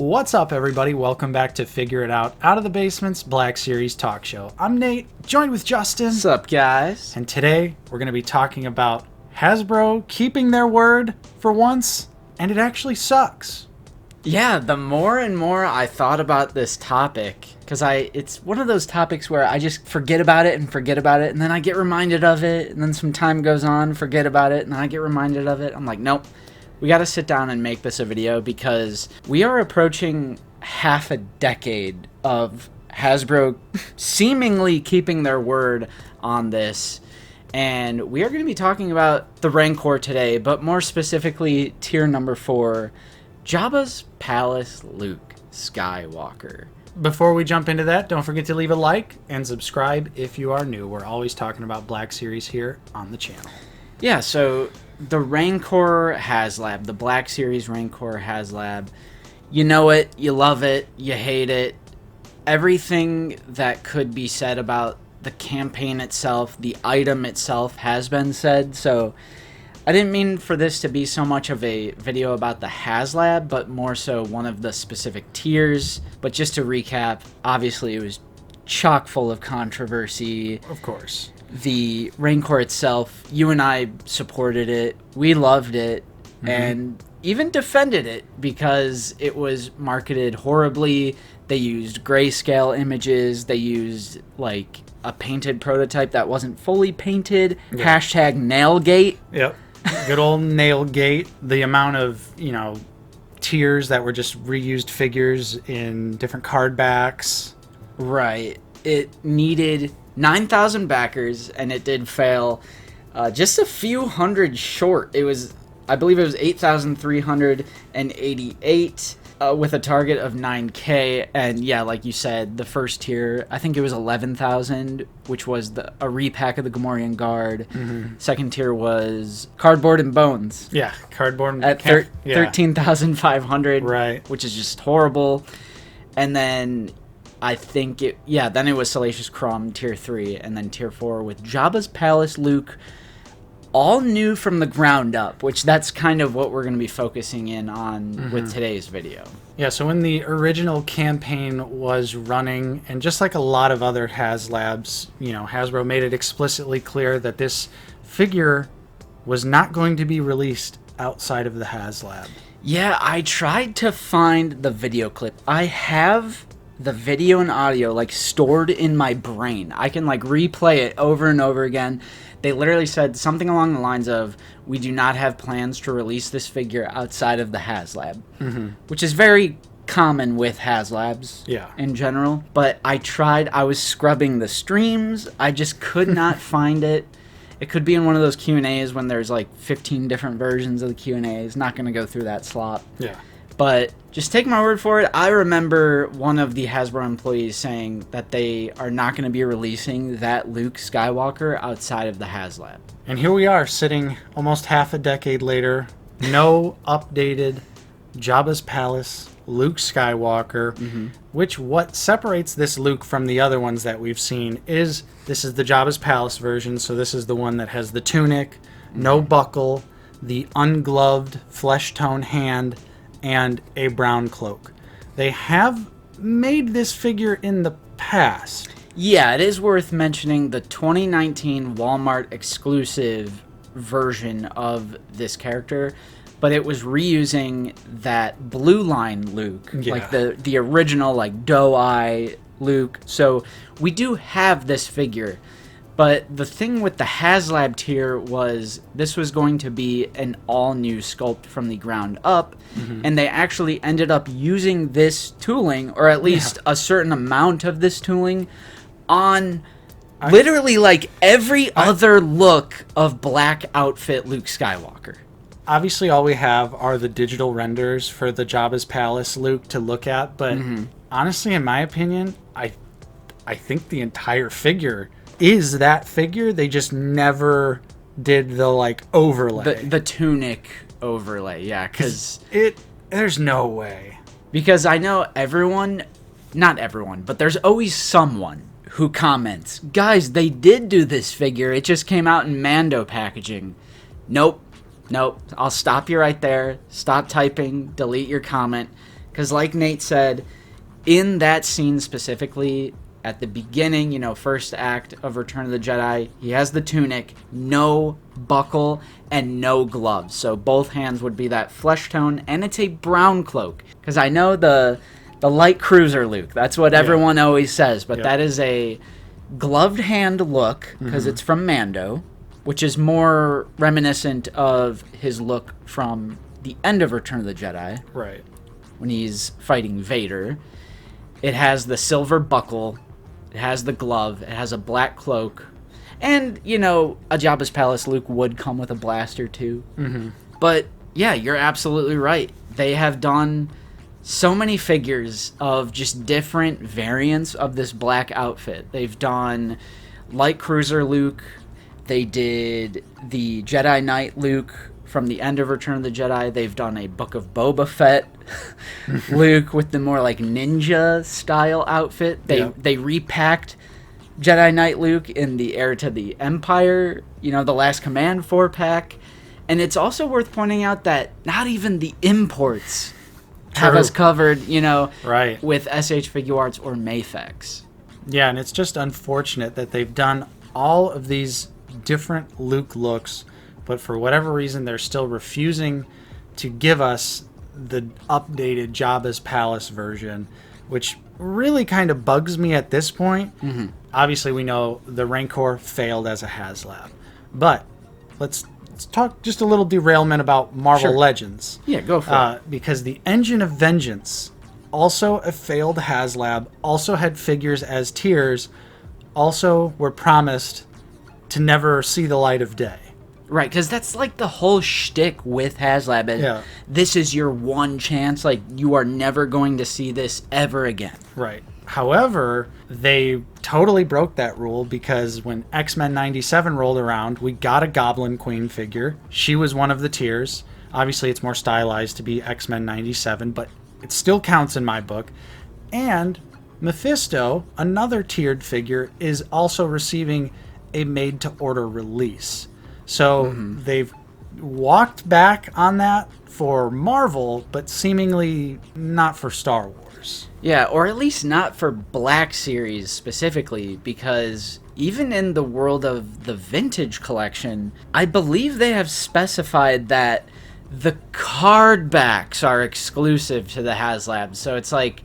What's up, everybody? Welcome back to Figure It Out of the Basement's Black Series talk show. I'm Nate, joined with Justin. What's up, guys? And today we're going to be talking about Hasbro keeping their word for once, and it actually sucks. Yeah, the more and more I thought about this topic, because it's one of those topics where I just forget about it, and then I get reminded of it, and then some time goes on, forget about it, and then I get reminded of it. I'm like, nope, we got to sit down and make this a video, because we are approaching half a decade of Hasbro seemingly keeping their word on this. And we are going to be talking about the Rancor today, but more specifically, tier number 4, Jabba's Palace Luke Skywalker. Before we jump into that, don't forget to leave a like and subscribe if you are new. We're always talking about Black Series here on the channel. Yeah, so the Rancor HasLab, the Black Series Rancor HasLab, you know it, you love it, you hate it. Everything that could be said about the campaign itself, the item itself, has been said. So I didn't mean for this to be so much of a video about the HasLab, but more so one of the specific tiers. But just to recap, obviously it was chock full of controversy. Of course. The Rancor itself, you and I supported it. We loved it, and even defended it because it was marketed horribly. They used grayscale images. They used, like, a painted prototype that wasn't fully painted. Yeah. Hashtag Nailgate. Yep. Good old Nailgate. The amount of, tiers that were just reused figures in different card backs. Right. It needed 9,000 backers, and it did fail just a few hundred short. It was, I believe it was 8,388 with a target of 9K. And yeah, like you said, the first tier, I think it was 11,000, which was a repack of the Gamorrean Guard. Second tier was Cardboard and Bones. Yeah, Cardboard at 13,500, right, which is just horrible. And then I think then it was Salacious Crumb, tier 3, and then tier 4 with Jabba's Palace Luke, all new from the ground up, which that's kind of what we're going to be focusing in on with today's video. Yeah, so when the original campaign was running, and just like a lot of other HasLabs, Hasbro made it explicitly clear that this figure was not going to be released outside of the HasLab. Yeah, I tried to find the video clip. I have the video and audio stored in my brain. I can replay it over and over again. They literally said something along the lines of, we do not have plans to release this figure outside of the HasLab, which is very common with HasLabs in general. But I was scrubbing the streams. I just could not find it. It could be in one of those Q&As when there's 15 different versions of the Q&As. Not going to go through that slop. Yeah. But just take my word for it. I remember one of the Hasbro employees saying that they are not going to be releasing that Luke Skywalker outside of the HasLab. And here we are, sitting almost half a decade later. No updated Jabba's Palace Luke Skywalker. Which, what separates this Luke from the other ones that we've seen is, this is the Jabba's Palace version. So this is the one that has the tunic, no buckle, the ungloved flesh tone hand, and a brown cloak. They have made this figure in the past. Yeah, it is worth mentioning the 2019 Walmart exclusive version of this character, but it was reusing that blue line Luke, the original doe-eye Luke. So we do have this figure. But the thing with the HasLab tier was this was going to be an all-new sculpt from the ground up, and they actually ended up using this tooling, or at least a certain amount of this tooling, on literally every other look of black outfit Luke Skywalker. Obviously, all we have are the digital renders for the Jabba's Palace Luke to look at, but honestly, in my opinion, I think the entire figure is that figure. They just never did the overlay. The tunic overlay, yeah, because there's no way. Because I know not everyone, but there's always someone who comments, guys, they did do this figure, it just came out in Mando packaging. Nope, I'll stop you right there. Stop typing, delete your comment. Because like Nate said, in that scene specifically, at the beginning, you know, first act of Return of the Jedi, he has the tunic, no buckle, and no gloves. So both hands would be that flesh tone, and it's a brown cloak. Because I know the light cruiser Luke, that's what everyone always says, but that is a gloved hand look, because it's from Mando, which is more reminiscent of his look from the end of Return of the Jedi. Right. When he's fighting Vader. It has the silver buckle, it has the glove, it has a black cloak, and, you know, a Jabba's Palace Luke would come with a blaster too. But, yeah, you're absolutely right. They have done so many figures of just different variants of this black outfit. They've done Light Cruiser Luke, they did the Jedi Knight Luke from the end of Return of the Jedi. They've done a Book of Boba Fett Luke with the more like ninja style outfit. They repacked Jedi Knight Luke in the Heir to the Empire, you know, the Last Command 4-pack. And it's also worth pointing out that not even the imports have us covered, you know, with SH Figure Arts or Mafex. Yeah, and it's just unfortunate that they've done all of these different Luke looks, but for whatever reason, they're still refusing to give us the updated Jabba's Palace version, which really kind of bugs me at this point. Obviously, we know the Rancor failed as a HasLab, but let's talk just a little derailment about Marvel Legends. Yeah, go for it. Because the Engine of Vengeance, also a failed HasLab, also had figures as tiers, also were promised to never see the light of day. Right, because that's like the whole shtick with HasLab. And this is your one chance. Like, you are never going to see this ever again. Right. However, they totally broke that rule because when X-Men 97 rolled around, we got a Goblin Queen figure. She was one of the tiers. Obviously, it's more stylized to be X-Men 97, but it still counts in my book. And Mephisto, another tiered figure, is also receiving a made-to-order release. So they've walked back on that for Marvel, but seemingly not for Star Wars. Yeah, or at least not for Black Series specifically, because even in the world of the Vintage Collection, I believe they have specified that the card backs are exclusive to the HasLabs. So it's like,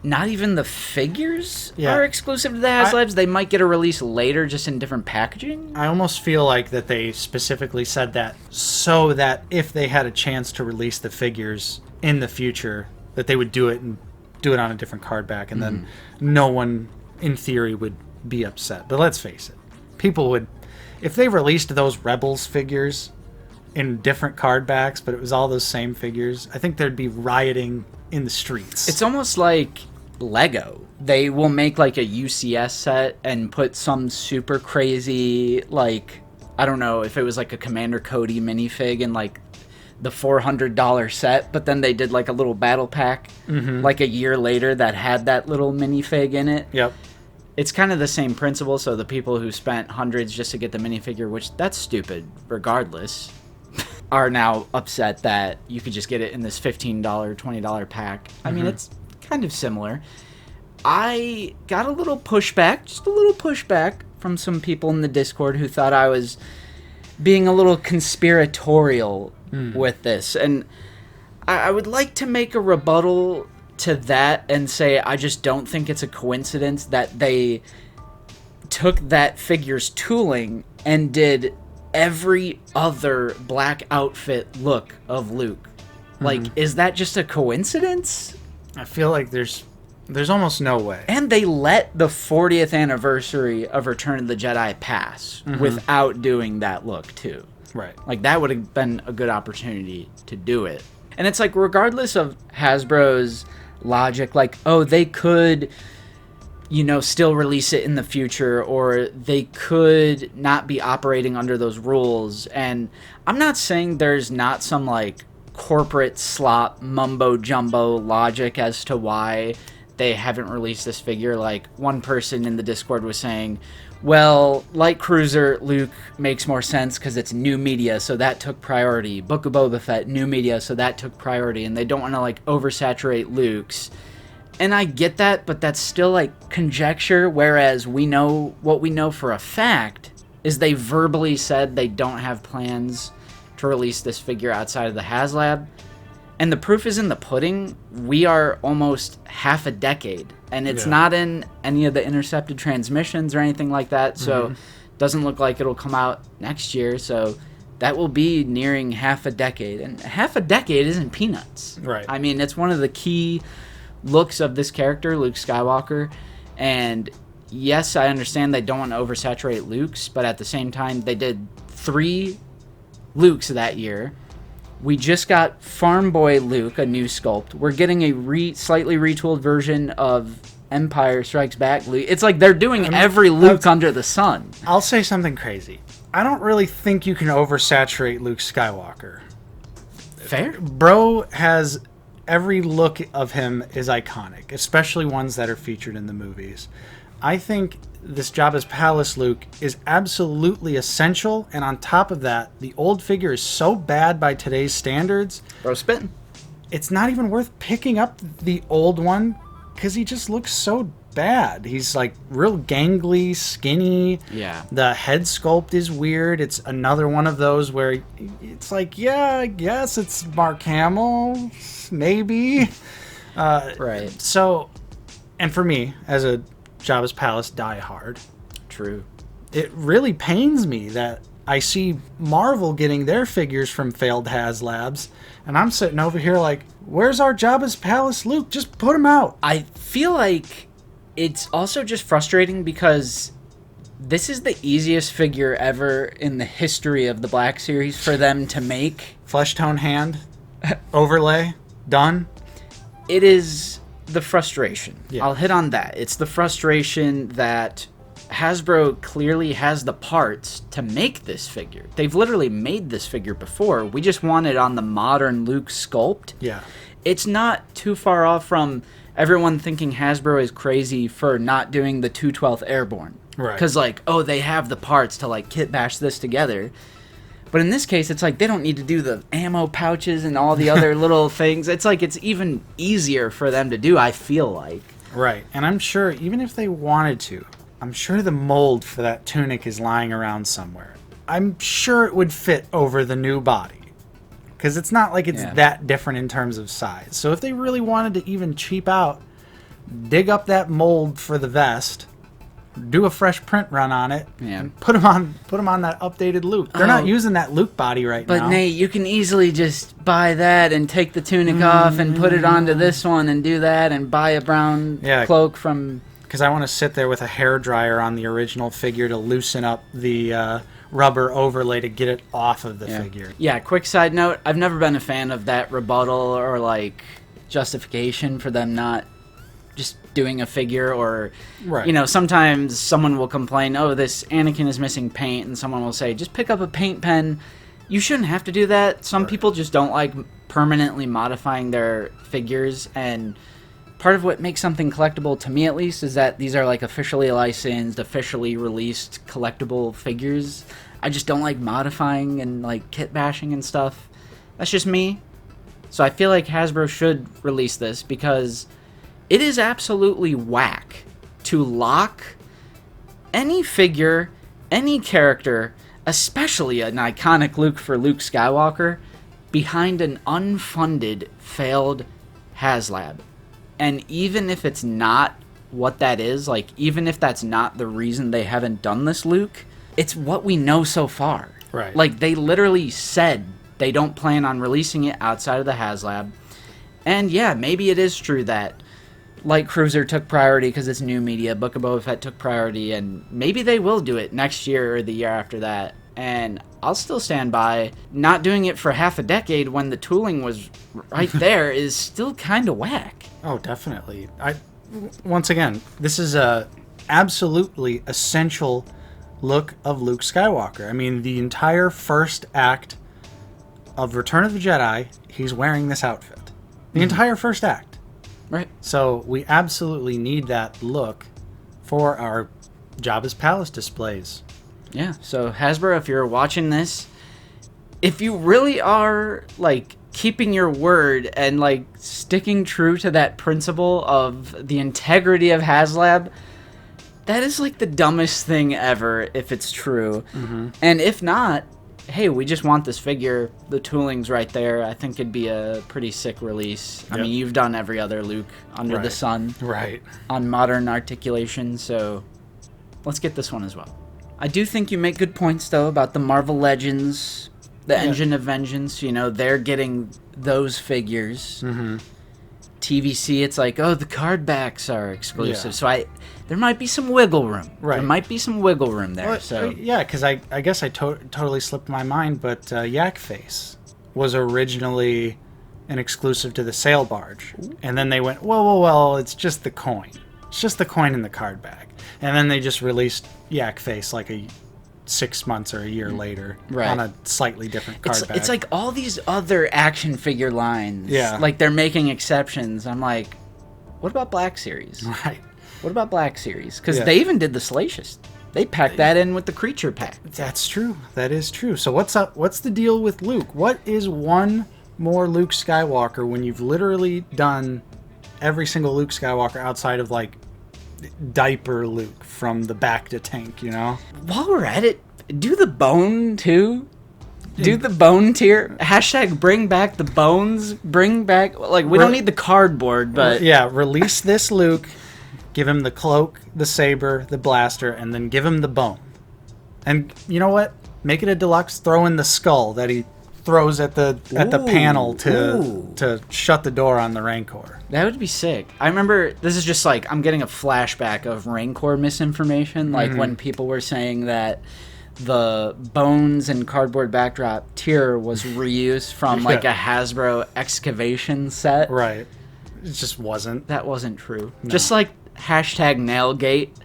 not even the figures are exclusive to the HasLabs. They might get a release later, just in different packaging. I almost feel like that they specifically said that so that if they had a chance to release the figures in the future, that they would do it and do it on a different card back, and then no one, in theory, would be upset. But let's face it, people would, if they released those Rebels figures in different card backs, but it was all those same figures, I think there'd be rioting in the streets. It's almost like Lego. They will make like a UCS set and put some super crazy, like, I don't know if it was like a Commander Cody minifig in like the $400 set, but then they did like a little battle pack like a year later that had that little minifig in it. Yep. It's kind of the same principle. So the people who spent hundreds just to get the minifigure, which that's stupid regardless, are now upset that you could just get it in this $15, $20 pack. I mean, it's kind of similar. I got a little pushback, just a little pushback from some people in the Discord who thought I was being a little conspiratorial with this. And I would like to make a rebuttal to that and say I just don't think it's a coincidence that they took that figure's tooling and did every other black outfit look of Luke. Like, is that just a coincidence? I feel like there's almost no way. And they let the 40th anniversary of Return of the Jedi pass without doing that look too. Right. Like, that would have been a good opportunity to do it. And it's like, regardless of Hasbro's logic, like, oh, they could, you know, still release it in the future, or they could not be operating under those rules. And I'm not saying there's not some, like, corporate slop mumbo-jumbo logic as to why they haven't released this figure. Like, one person in the Discord was saying, Well, Light Cruiser Luke makes more sense because it's new media, so that took priority. Book of Boba Fett, new media, so that took priority, and they don't want to like oversaturate Luke's. And I get that, but that's still like conjecture, whereas we know what we know for a fact is they verbally said they don't have plans to release this figure outside of the HasLab. And the proof is in the pudding. We are almost half a decade, and it's not in any of the intercepted transmissions or anything like that, so doesn't look like it'll come out next year, so that will be nearing half a decade. And half a decade isn't peanuts. Right. I mean, it's one of the key looks of this character, Luke Skywalker, and yes, I understand they don't want to oversaturate Luke's, but at the same time, they did 3 Lukes that year. We just got Farm Boy Luke, a new sculpt. We're getting a slightly retooled version of Empire Strikes Back Luke. It's like they're doing every Luke under the sun. I'll say something crazy. I don't really think you can oversaturate Luke Skywalker. Fair. Bro has every look of him is iconic, especially ones that are featured in the movies. I think this Jabba's Palace Luke is absolutely essential, and on top of that, the old figure is so bad by today's standards. Bro spitting. It's not even worth picking up the old one because he just looks so bad. He's like real gangly, skinny. Yeah. The head sculpt is weird. It's another one of those where it's like, yeah, I guess it's Mark Hamill, maybe. Right. So, and for me, as a Jabba's Palace diehard, True. it really pains me that I see Marvel getting their figures from failed HasLabs, and I'm sitting over here like, where's our Jabba's Palace Luke? Just put him out. I feel like it's also just frustrating because this is the easiest figure ever in the history of the Black Series for them to make. Flesh tone hand, overlay, done. It is the frustration. Yeah. I'll hit on that. It's the frustration that Hasbro clearly has the parts to make this figure. They've literally made this figure before. We just want it on the modern Luke sculpt. Yeah. It's not too far off from everyone thinking Hasbro is crazy for not doing the 212th Airborne. Right. Because, like, oh, they have the parts to, like, kit bash this together. But in this case, it's like they don't need to do the ammo pouches and all the other little things. It's like it's even easier for them to do, I feel like. Right. And I'm sure even if they wanted to, I'm sure the mold for that tunic is lying around somewhere. I'm sure it would fit over the new body. Because it's not like it's that different in terms of size. So if they really wanted to even cheap out, dig up that mold for the vest, do a fresh print run on it, and put them on that updated Luke. They're not using that Luke body now. But Nate, you can easily just buy that and take the tunic off and put it onto this one and do that and buy a brown cloak from... Because I want to sit there with a hairdryer on the original figure to loosen up the rubber overlay to get it off of the figure. Yeah, quick side note, I've never been a fan of that rebuttal or, like, justification for them not just doing a figure, or you know, sometimes someone will complain, oh, this Anakin is missing paint, and someone will say, just pick up a paint pen. You shouldn't have to do that. Some people just don't like permanently modifying their figures, and part of what makes something collectible, to me at least, is that these are like officially licensed, officially released collectible figures. I just don't like modifying and like kit bashing and stuff. That's just me. So I feel like Hasbro should release this because it is absolutely whack to lock any figure, any character, especially an iconic Luke for Luke Skywalker, behind an unfunded, failed HasLab. And even if it's not what that is, like, even if that's not the reason they haven't done this Luke, it's what we know so far. Right. Like, they literally said they don't plan on releasing it outside of the HasLab. And yeah, maybe it is true that Light Cruiser took priority because it's new media, Book of Boba Fett took priority, and maybe they will do it next year or the year after that. And I'll still stand by not doing it for half a decade when the tooling was right there is still kind of whack. Oh, definitely. Once again, this is a absolutely essential look of Luke Skywalker. I mean, the entire first act of Return of the Jedi, he's wearing this outfit. The entire first act. Right. So we absolutely need that look for our Jabba's Palace displays. Yeah, so Hasbro, if you're watching this, if you really are, like, keeping your word and, like, sticking true to that principle of the integrity of HasLab, that is, like, the dumbest thing ever if it's true. Mm-hmm. And if not, hey, we just want this figure. The tooling's right there. I think it'd be a pretty sick release. Yep. I mean, you've done every other Luke under the sun Right. on modern articulation, so let's get this one as well. I do think you make good points, though, about the Marvel Legends, the Engine of Vengeance. You know, they're getting those figures. Mm-hmm. TVC, it's like, oh, the card backs are exclusive. Yeah. So there might be some wiggle room. Right. There might be some wiggle room there. Well, so yeah, because I guess I totally slipped my mind, but Yak Face was originally an exclusive to the sail barge. And then they went, well, it's just the coin. It's just the coin in the card bag. And then they just released Yak Face like 6 months or a year later on a slightly different card bag. It's like all these other action figure lines. Yeah. Like they're making exceptions. I'm like, what about Black Series? Right. What about Black Series? Because Yeah. they even did the Salacious. They packed that in with the creature pack. That's true. That is true. So what's up? What's the deal with Luke? What is one more Luke Skywalker when you've literally done every single Luke Skywalker outside of like diaper Luke from the back to tank, you know? While we're at it, do the bone too. Do the bone tier. Hashtag bring back the bones. Bring back, like, we don't need the cardboard, but Yeah, release this Luke, give him the cloak, the saber, the blaster, and then give him the bone. And you know what? Make it a deluxe, throw in the skull that he throws at the panel to shut the door on the Rancor. that would be sick. I remember, this is just like, I'm getting a flashback of Rancor misinformation, like when people were saying that the bones and cardboard backdrop tier was reused from like a Hasbro excavation set. Right. It just wasn't. That wasn't true. Just like hashtag Nailgate.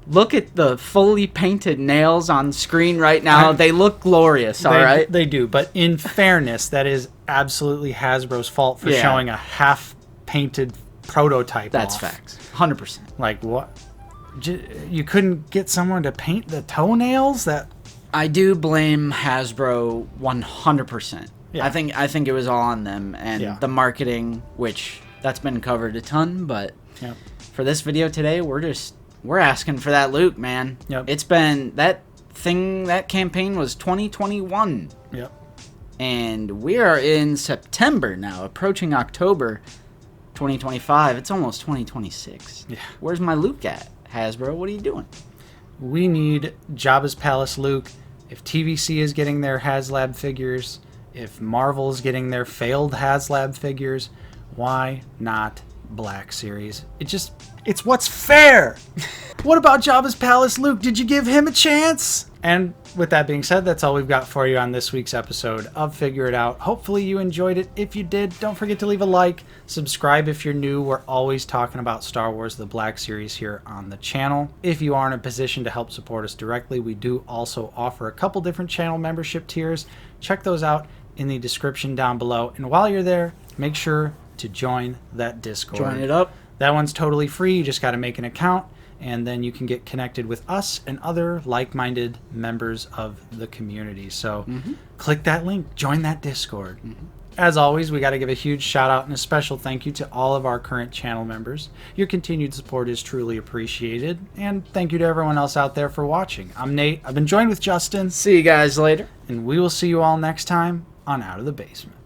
Look at the fully painted nails on screen right now. They look glorious, all right? They do, but in fairness, that is absolutely Hasbro's fault for showing a half-painted prototype That's off. facts. 100%. Like, what? You couldn't get someone to paint the toenails? That I do blame Hasbro 100%. Yeah. I think it was all on them and the marketing, which that's been covered a ton, but for this video today, we're asking for that Luke, man. Yep. It's been that campaign was 2021. Yep. And we are in September now, approaching October 2025. It's almost 2026. Yeah. Where's my Luke at, Hasbro? What are you doing? We need Jabba's Palace Luke. If TVC is getting their HasLab figures, if Marvel is getting their failed HasLab figures, why not Black Series? It's what's fair. What about Jabba's Palace Luke? Did you give him a chance? And with that being said, that's all we've got for you on this week's episode of Figure It Out. Hopefully you enjoyed it. If you did, don't forget to leave a like, subscribe if you're new. We're always talking about Star Wars The Black Series here on the channel. If you are in a position to help support us directly, we do also offer a couple different channel membership tiers. Check those out in the description down below. And while you're there, make sure to join that Discord. Join it up. That one's totally free. You just got to make an account, and then you can get connected with us and other like-minded members of the community. So click that link, join that Discord. As always, we got to give a huge shout out and a special thank you to all of our current channel members. Your continued support is truly appreciated, and thank you to everyone else out there for watching. I'm Nate. I've been joined with Justin, See you guys later. and we will see you all next time on Out of the Basement.